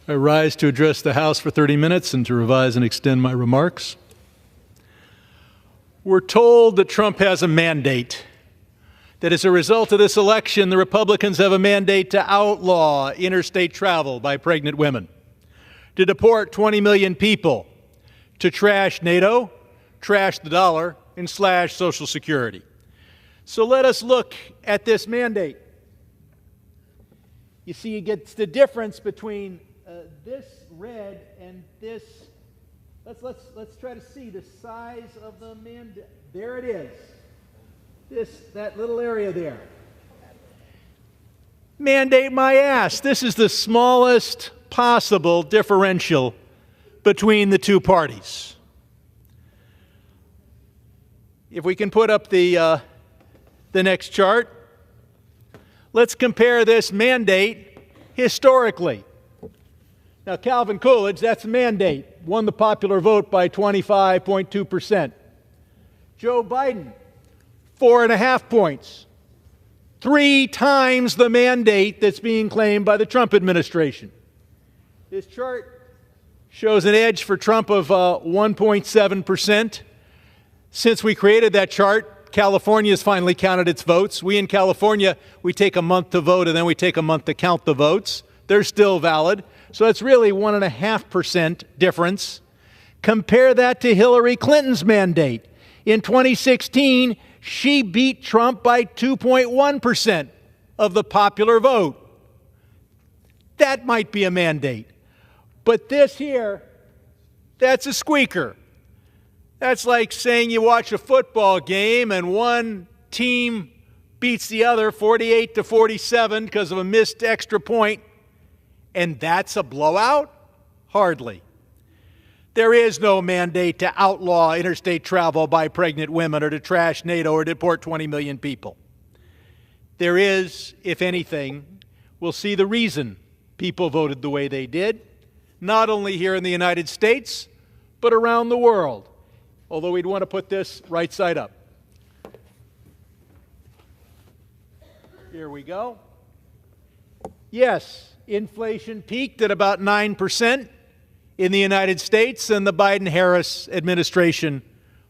I rise to address the House for 30 minutes and to revise and extend my remarks. We're told that Trump has a mandate, that as a result of this election, the Republicans have a mandate to outlaw interstate travel by pregnant women, to deport 20 million people, to trash NATO, trash the dollar, and slash Social Security. So let us look at this mandate. You see, you get the difference between this red and this. Let's try to see the size of the mandate. There it is. That little area there. Mandate my ass. This is the smallest possible differential between the two parties. If we can put up the next chart, let's compare this mandate historically. Now, Calvin Coolidge, that's a mandate, won the popular vote by 25.2%. Joe Biden, 4.5 points, 3 times the mandate that's being claimed by the Trump administration. This chart shows an edge for Trump of 1.7%. Since we created that chart, California has finally counted its votes. We in California, we take a month to vote and then we take a month to count the votes. They're still valid. So it's really 1.5% difference. Compare that to Hillary Clinton's mandate. In 2016, she beat Trump by 2.1% of the popular vote. That might be a mandate. But this here, that's a squeaker. That's like saying you watch a football game and one team beats the other 48-47 because of a missed extra point, and that's a blowout? Hardly. There is no mandate to outlaw interstate travel by pregnant women or to trash NATO or deport 20 million people. There is, if anything, we'll see the reason people voted the way they did, not only here in the United States, but around the world. Although we'd want to put this right side up. Here we go. Yes, inflation peaked at about 9% in the United States, and the Biden-Harris administration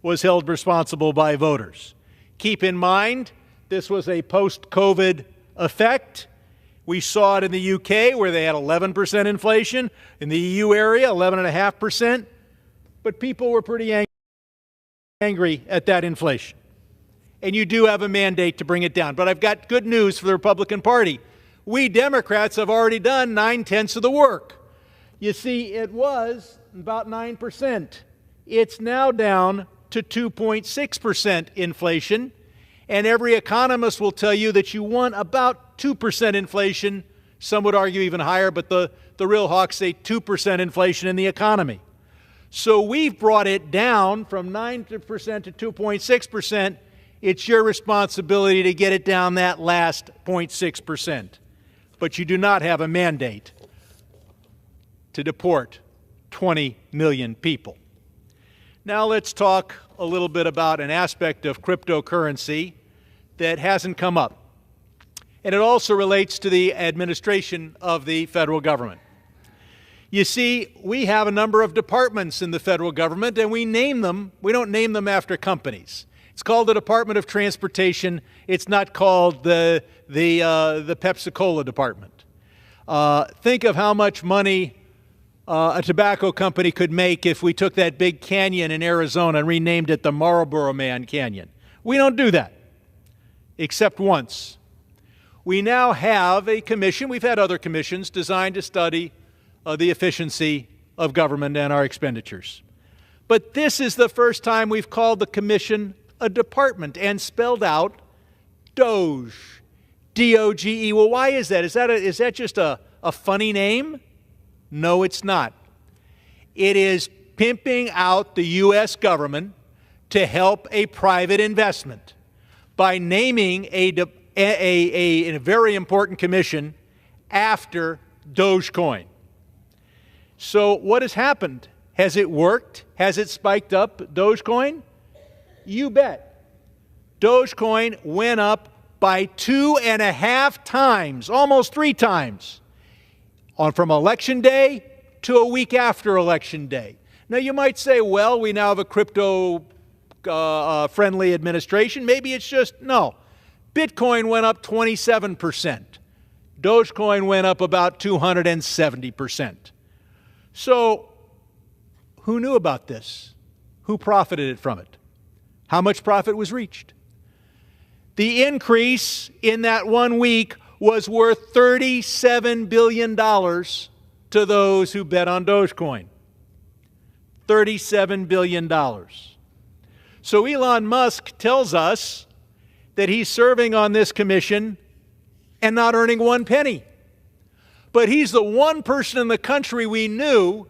was held responsible by voters. Keep in mind, this was a post-COVID effect. We saw it in the UK, where they had 11% inflation. In the EU area, 11.5%. But people were pretty angry at that inflation. And you do have a mandate to bring it down. But I've got good news for the Republican Party. We Democrats have already done 9/10 of the work. You see, it was about 9%. It's now down to 2.6% inflation. And every economist will tell you that you want about 2% inflation. Some would argue even higher, but the real hawks say 2% inflation in the economy. So we've brought it down from 9% to 2.6%. It's your responsibility to get it down that last 0.6%. But you do not have a mandate to deport 20 million people. Now let's talk a little bit about an aspect of cryptocurrency that hasn't come up. And it also relates to the administration of the federal government. You see, we have a number of departments in the federal government, and we name them. We don't name them after companies. It's called the Department of Transportation. It's not called the Pepsi-Cola department. Think of how much money a tobacco company could make if we took that big canyon in Arizona and renamed it the Marlboro Man Canyon. We don't do that, except once. We now have a commission. We've had other commissions designed to study the efficiency of government and our expenditures. But this is the first time we've called the commission a department and spelled out DOGE, D-O-G-E. Well, why is that? Is that just a funny name? No, it's not. It is pimping out the U.S. government to help a private investment by naming a very important commission after Dogecoin. So what has happened? Has it worked? Has it spiked up Dogecoin? You bet. Dogecoin went up by 2.5 times, almost 3 times, from Election Day to a week after Election Day. Now, you might say, well, we now have a crypto-friendly administration. Maybe it's just, no. Bitcoin went up 27%. Dogecoin went up about 270%. So, who knew about this? Who profited from it? How much profit was reached? The increase in that 1 week was worth $37 billion to those who bet on Dogecoin. $37 billion. So Elon Musk tells us that he's serving on this commission and not earning 1 penny. But he's the one person in the country we knew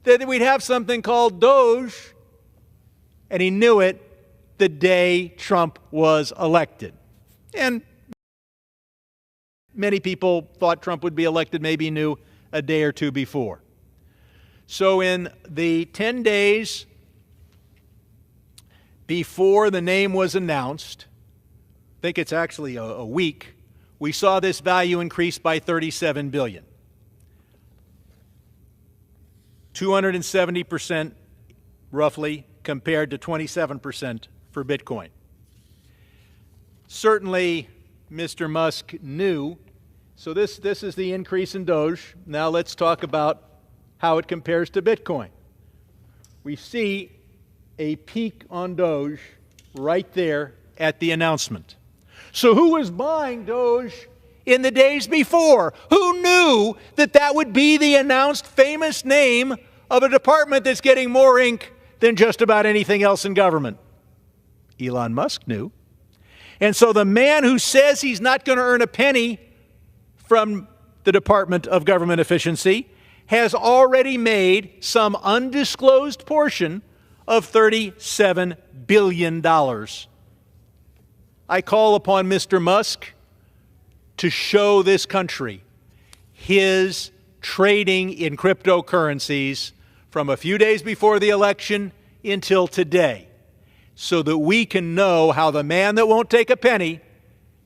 that we'd have something called Doge, and he knew it the day Trump was elected. And many people thought Trump would be elected, maybe knew a day or two before. So in the 10 days before the name was announced, I think it's actually a week, we saw this value increase by $37 billion. 270% roughly compared to 27% for Bitcoin. Certainly, Mr. Musk knew. So this is the increase in Doge. Now let's talk about how it compares to Bitcoin. We see a peak on Doge right there at the announcement. So who was buying Doge in the days before? Who knew that that would be the announced famous name of a department that's getting more ink than just about anything else in government? Elon Musk knew. And so the man who says he's not going to earn a penny from the Department of Government Efficiency has already made some undisclosed portion of $37 billion. I call upon Mr. Musk to show this country his trading in cryptocurrencies from a few days before the election until today, so that we can know how the man that won't take a penny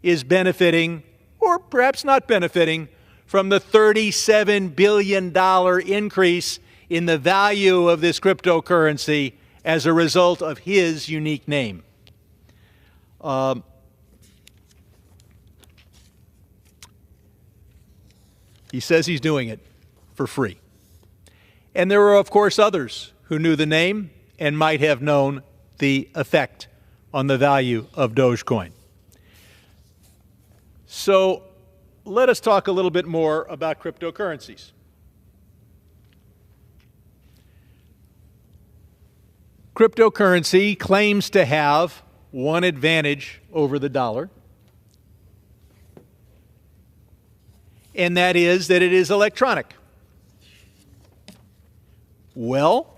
is benefiting, or perhaps not benefiting, from the $37 billion increase in the value of this cryptocurrency as a result of his unique name. He says he's doing it for free. And there were, of course, others who knew the name and might have known the effect on the value of Dogecoin. So let us talk a little bit more about cryptocurrencies. Cryptocurrency claims to have one advantage over the dollar, and that is that it is electronic. Well,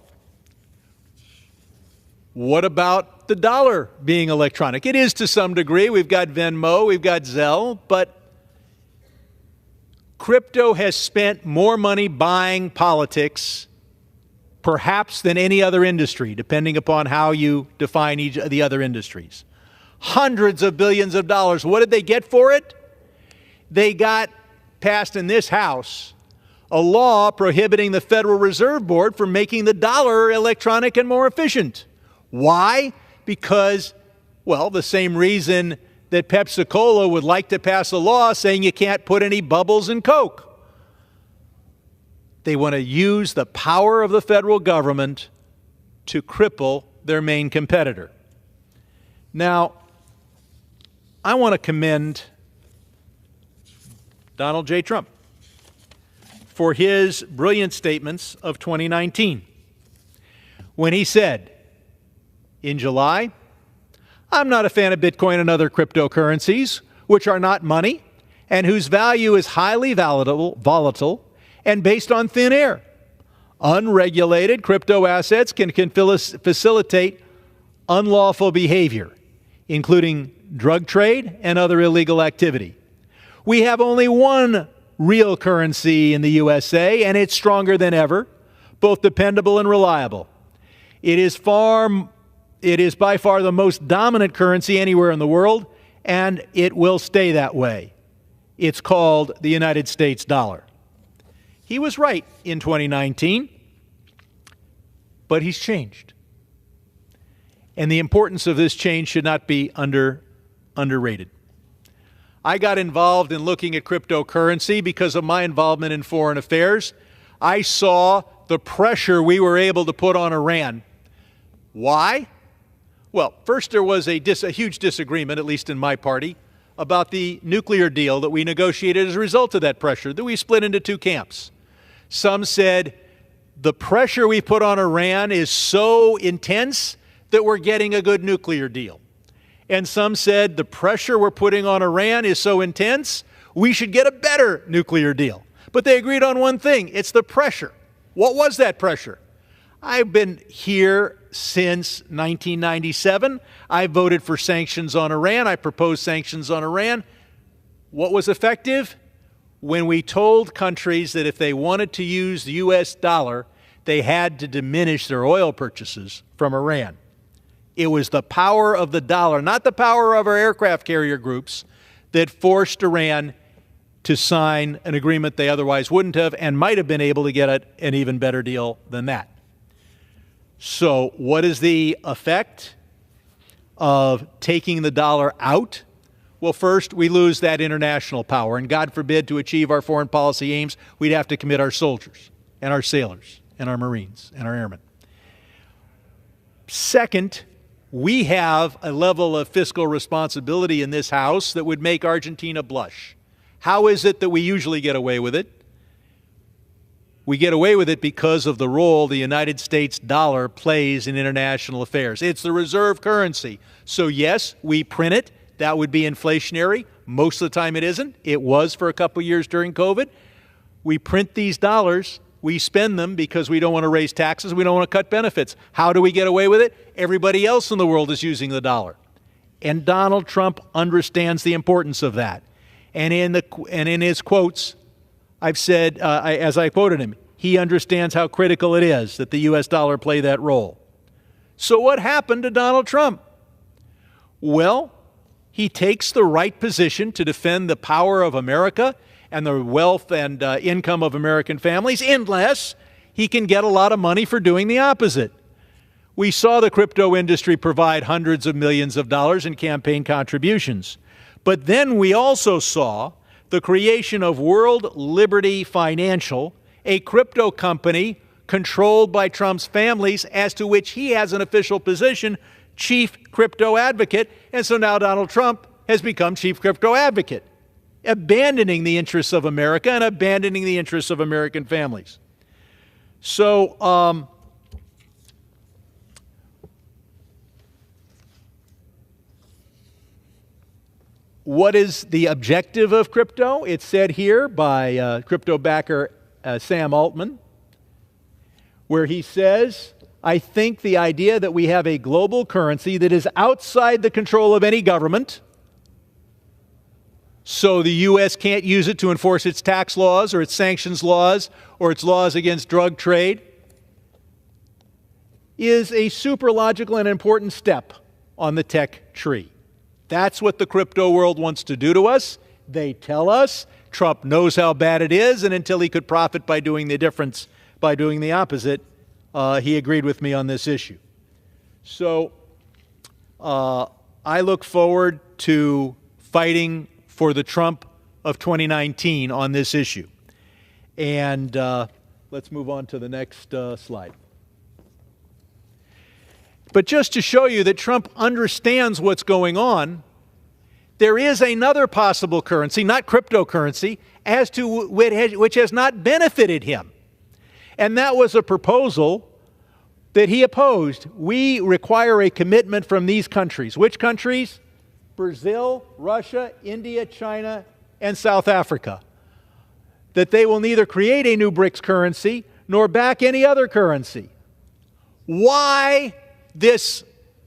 what about the dollar being electronic? It is to some degree. We've got Venmo, we've got Zelle, but crypto has spent more money buying politics perhaps than any other industry, depending upon how you define each of the other industries. Hundreds of billions of dollars. What did they get for it? They got passed in this House a law prohibiting the Federal Reserve Board from making the dollar electronic and more efficient. Why? Because, well, the same reason that Pepsi-Cola would like to pass a law saying you can't put any bubbles in Coke. They want to use the power of the federal government to cripple their main competitor. Now, I want to commend Donald J. Trump for his brilliant statements of 2019 when he said, in July, "I'm not a fan of Bitcoin and other cryptocurrencies, which are not money and whose value is highly volatile and based on thin air. Unregulated crypto assets can facilitate unlawful behavior, including drug trade and other illegal activity. We have only one real currency in the USA, and it's stronger than ever, both dependable and reliable. It is by far the most dominant currency anywhere in the world, and it will stay that way. It's called the United States dollar." He was right in 2019, but he's changed. And the importance of this change should not be underrated. I got involved in looking at cryptocurrency because of my involvement in foreign affairs. I saw the pressure we were able to put on Iran. Why? Well, first there was a huge disagreement, at least in my party, about the nuclear deal that we negotiated as a result of that pressure, that we split into two camps. Some said the pressure we put on Iran is so intense that we're getting a good nuclear deal. And some said the pressure we're putting on Iran is so intense, we should get a better nuclear deal. But they agreed on one thing, it's the pressure. What was that pressure? I've been here since 1997. I voted for sanctions on Iran. I proposed sanctions on Iran. What was effective? When we told countries that if they wanted to use the U.S. dollar, they had to diminish their oil purchases from Iran. It was the power of the dollar, not the power of our aircraft carrier groups, that forced Iran to sign an agreement they otherwise wouldn't have and might have been able to get an even better deal than that. So what is the effect of taking the dollar out? Well, first, we lose that international power, and God forbid, to achieve our foreign policy aims, we'd have to commit our soldiers and our sailors and our Marines and our airmen. Second, we have a level of fiscal responsibility in this House that would make Argentina blush. How is it that we usually get away with it? We get away with it because of the role the United States dollar plays in international affairs. It's the reserve currency. So yes, we print it. That would be inflationary. Most of the time it isn't. It was for a couple years during COVID. We print these dollars. We spend them because we don't want to raise taxes. We don't want to cut benefits. How do we get away with it? Everybody else in the world is using the dollar. And Donald Trump understands the importance of that. And in his quotes, I've said, as I quoted him, he understands how critical it is that the U.S. dollar play that role. So what happened to Donald Trump? Well, he takes the right position to defend the power of America and the wealth and income of American families, unless he can get a lot of money for doing the opposite. We saw the crypto industry provide hundreds of millions of dollars in campaign contributions. But then we also saw the creation of World Liberty Financial, a crypto company controlled by Trump's families, as to which he has an official position, chief crypto advocate. And so now Donald Trump has become chief crypto advocate, abandoning the interests of America and abandoning the interests of American families. So, what is the objective of crypto? It's said here by crypto backer Sam Altman, where he says, I think the idea that we have a global currency that is outside the control of any government, so the U.S. can't use it to enforce its tax laws or its sanctions laws or its laws against drug trade, is a super logical and important step on the tech tree. That's what the crypto world wants to do to us. They tell us Trump knows how bad it is, and until he could profit by doing the difference, by doing the opposite, he agreed with me on this issue. So I look forward to fighting for the Trump of 2019 on this issue. And let's move on to the next slide. But just to show you that Trump understands what's going on, there is another possible currency, not cryptocurrency, as to which has not benefited him. And that was a proposal that he opposed. We require a commitment from these countries. Which countries? Brazil, Russia, India, China, and South Africa. That they will neither create a new BRICS currency nor back any other currency. Why this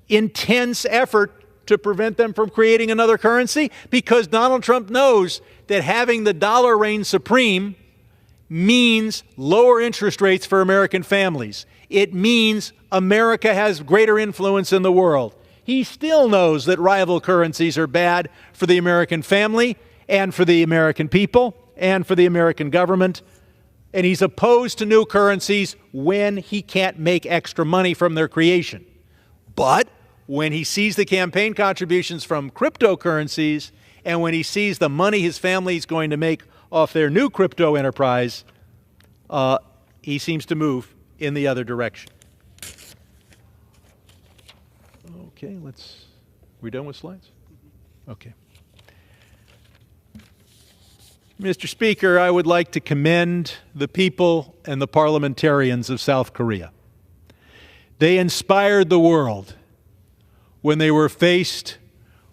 intense effort to prevent them from creating another currency? Because Donald Trump knows that having the dollar reign supreme means lower interest rates for American families. It means America has greater influence in the world. He still knows that rival currencies are bad for the American family and for the American people and for the American government. And he's opposed to new currencies when he can't make extra money from their creation. But when he sees the campaign contributions from cryptocurrencies and when he sees the money his family is going to make off their new crypto enterprise, he seems to move in the other direction. Okay, we done with slides? Okay. Mr. Speaker, I would like to commend the people and the parliamentarians of South Korea. They inspired the world when they were faced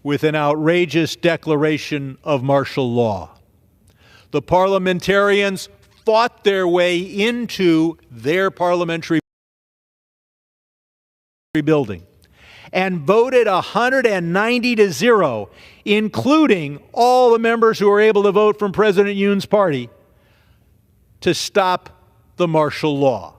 with an outrageous declaration of martial law. The parliamentarians fought their way into their parliamentary building and voted 190 to 0, including all the members who were able to vote from President Yoon's party, to stop the martial law.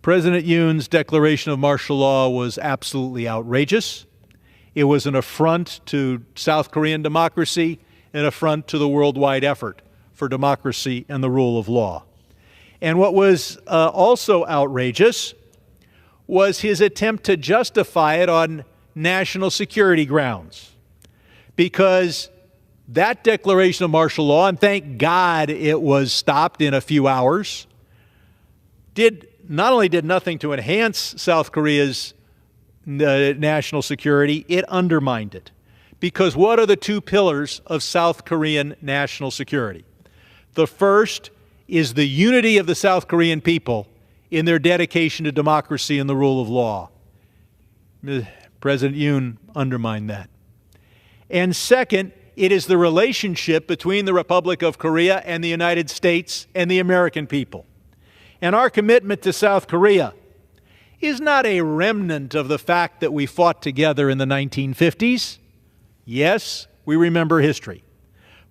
President Yoon's declaration of martial law was absolutely outrageous. It was an affront to South Korean democracy, an affront to the worldwide effort for democracy and the rule of law. And what was also outrageous was his attempt to justify it on national security grounds. Because that declaration of martial law, and thank God it was stopped in a few hours, not only did nothing to enhance South Korea's national security, it undermined it. Because what are the two pillars of South Korean national security? The first is the unity of the South Korean people in their dedication to democracy and the rule of law. President Yoon undermined that. And second, it is the relationship between the Republic of Korea and the United States and the American people. And our commitment to South Korea is not a remnant of the fact that we fought together in the 1950s. Yes, we remember history.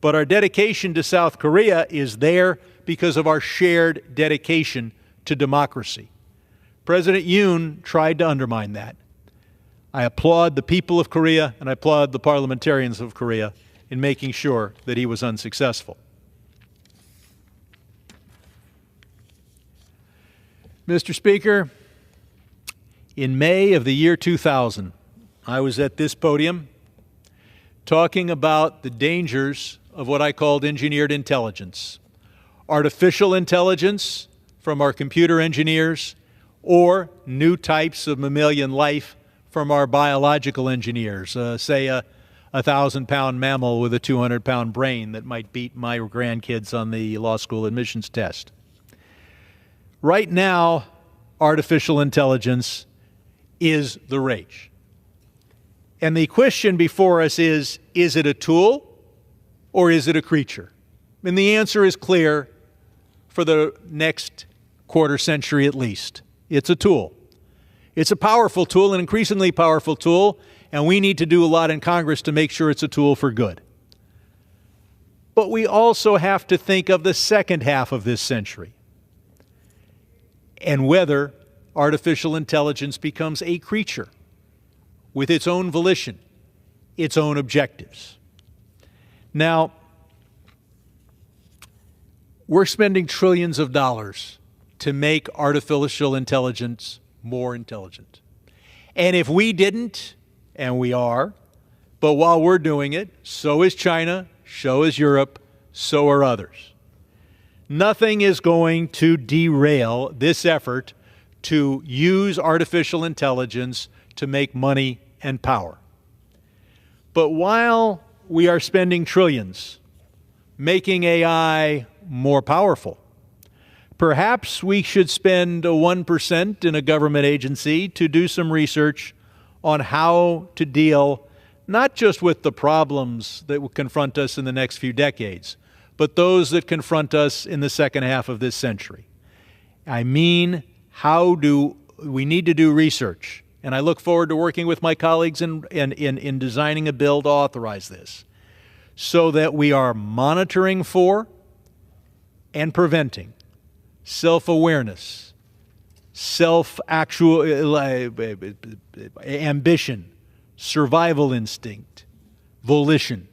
But our dedication to South Korea is there because of our shared dedication to democracy. President Yoon tried to undermine that. I applaud the people of Korea and I applaud the parliamentarians of Korea in making sure that he was unsuccessful. Mr. Speaker, in May of the year 2000, I was at this podium talking about the dangers of what I called engineered intelligence, artificial intelligence from our computer engineers, or new types of mammalian life from our biological engineers, say a 1,000-pound mammal with a 200-pound brain that might beat my grandkids on the law school admissions test. Right now, artificial intelligence is the rage. And the question before us is it a tool or is it a creature? And the answer is clear for the next quarter century at least. It's a tool. It's a powerful tool, an increasingly powerful tool, and we need to do a lot in Congress to make sure it's a tool for good. But we also have to think of the second half of this century and whether artificial intelligence becomes a creature with its own volition, its own objectives. Now, we're spending trillions of dollars to make artificial intelligence more intelligent. And if we didn't, and we are, but while we're doing it, so is China, so is Europe, so are others. Nothing is going to derail this effort to use artificial intelligence to make money and power. But while we are spending trillions making AI more powerful, perhaps we should spend 1% in a government agency to do some research on how to deal not just with the problems that will confront us in the next few decades, but those that confront us in the second half of this century. I mean, we need to do research. And I look forward to working with my colleagues in designing a bill to authorize this so that we are monitoring for and preventing self-awareness, ambition, survival instinct, volition.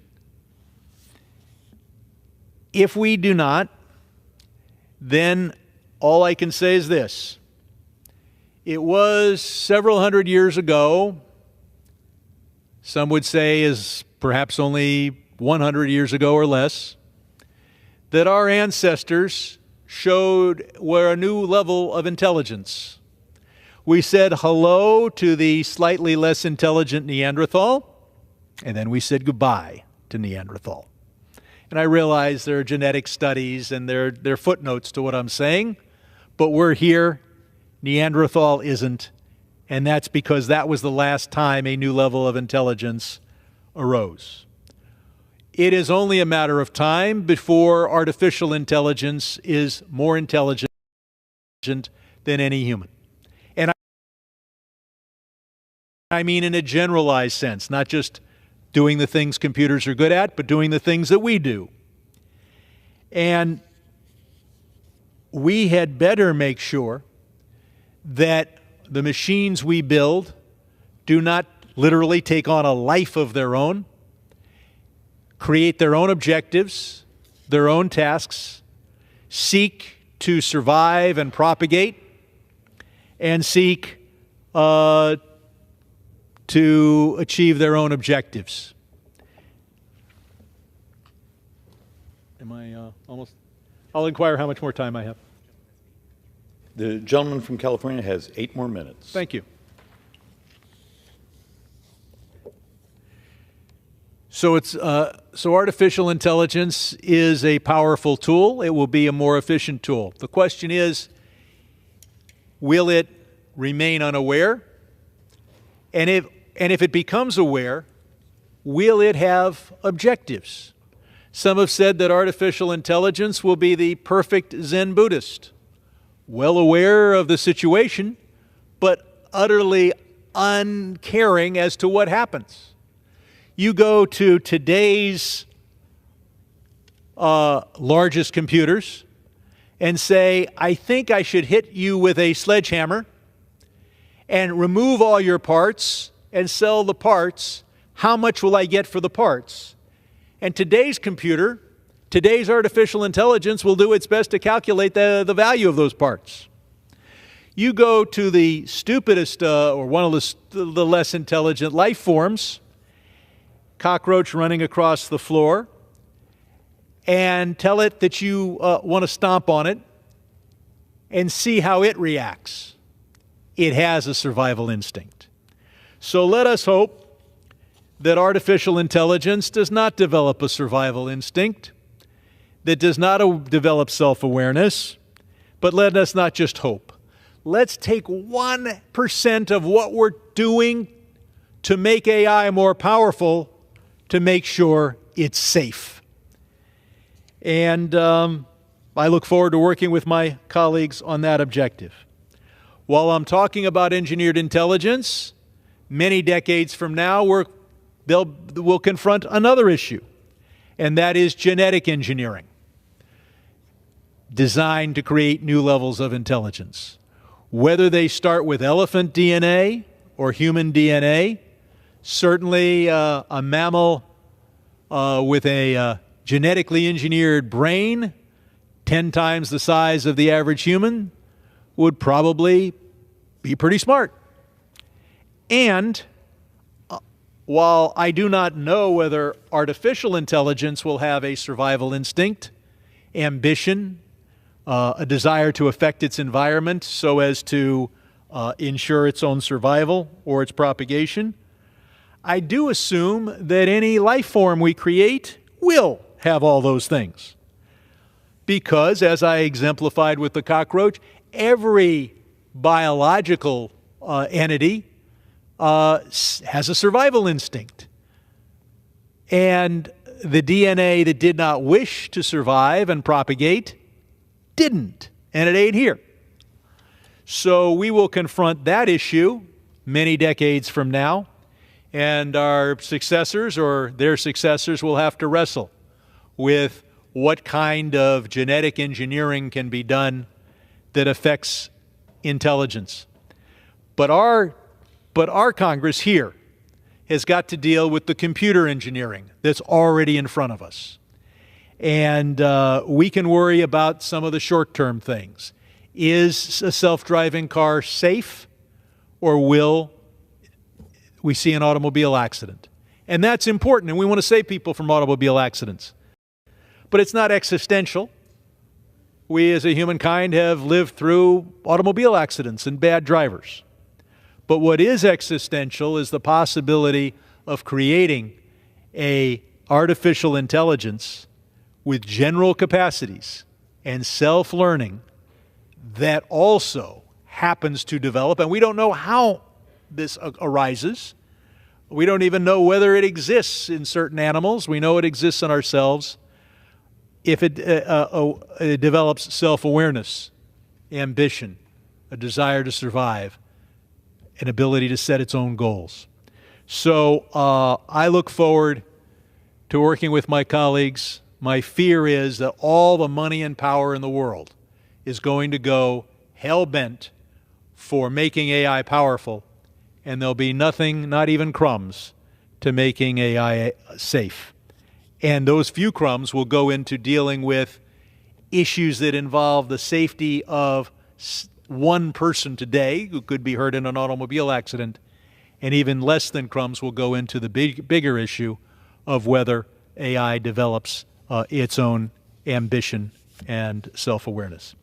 If we do not, then all I can say is this. It was several hundred years ago, some would say is perhaps only 100 years ago or less, that our ancestors showed were a new level of intelligence. We said hello to the slightly less intelligent Neanderthal, and then we said goodbye to Neanderthal. And I realize there are genetic studies and there are footnotes to what I'm saying, but we're here, Neanderthal isn't, and that's because that was the last time a new level of intelligence arose. It is only a matter of time before artificial intelligence is more intelligent than any human. And I mean in a generalized sense, not just doing the things computers are good at, but doing the things that we do. And we had better make sure that the machines we build do not literally take on a life of their own, create their own objectives, their own tasks, seek to survive and propagate, and seek to achieve their own objectives. Am I almost? I'll inquire how much more time I have. The gentleman from California has 8 more minutes. Thank you. So artificial intelligence is a powerful tool. It will be a more efficient tool. The question is, will it remain unaware? And if it becomes aware, will it have objectives? Some have said that artificial intelligence will be the perfect Zen Buddhist, well aware of the situation, but utterly uncaring as to what happens. You go to today's largest computers and say, I think I should hit you with a sledgehammer and remove all your parts and sell the parts. How much will I get for the parts? And today's computer, today's artificial intelligence will do its best to calculate the value of those parts. You go to the stupidest or one of the less intelligent life forms, cockroach running across the floor, and tell it that you want to stomp on it and see how it reacts. It has a survival instinct. So let us hope that artificial intelligence does not develop a survival instinct, that does not develop self-awareness, but let us not just hope. Let's take 1% of what we're doing to make AI more powerful to make sure it's safe. And I look forward to working with my colleagues on that objective. While I'm talking about engineered intelligence, many decades from now, we'll confront another issue, and that is genetic engineering, designed to create new levels of intelligence. Whether they start with elephant DNA or human DNA, certainly a mammal with a genetically engineered brain, 10 times the size of the average human, would probably be pretty smart. And while I do not know whether artificial intelligence will have a survival instinct, ambition, a desire to affect its environment so as to ensure its own survival or its propagation, I do assume that any life form we create will have all those things. Because, as I exemplified with the cockroach, every biological entity has a survival instinct. And the DNA that did not wish to survive and propagate didn't, and it ain't here. So we will confront that issue many decades from now, and our successors or their successors will have to wrestle with what kind of genetic engineering can be done that affects intelligence. But our Congress here has got to deal with the computer engineering that's already in front of us. And we can worry about some of the short-term things. Is a self-driving car safe, or will we see an automobile accident? And that's important, and we want to save people from automobile accidents. But it's not existential. We as a humankind have lived through automobile accidents and bad drivers. But what is existential is the possibility of creating an artificial intelligence with general capacities and self-learning that also happens to develop. And we don't know how this arises. We don't even know whether it exists in certain animals. We know it exists in ourselves. If it develops self-awareness, ambition, a desire to survive, an ability to set its own goals. So I look forward to working with my colleagues. My fear is that all the money and power in the world is going to go hell-bent for making AI powerful, and there'll be nothing, not even crumbs, to making AI safe. And those few crumbs will go into dealing with issues that involve the safety of one person today who could be hurt in an automobile accident, and even less than crumbs will go into the bigger issue of whether AI develops its own ambition and self-awareness.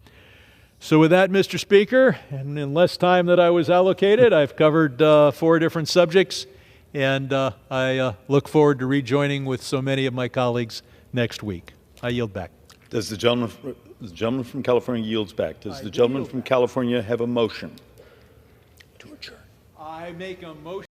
So with that, Mr. Speaker, and in less time that I was allocated, I've covered 4 different subjects, and I look forward to rejoining with so many of my colleagues next week. I yield back. Does the gentleman from California yields back? Does the gentleman from California have a motion? To adjourn. I make a motion.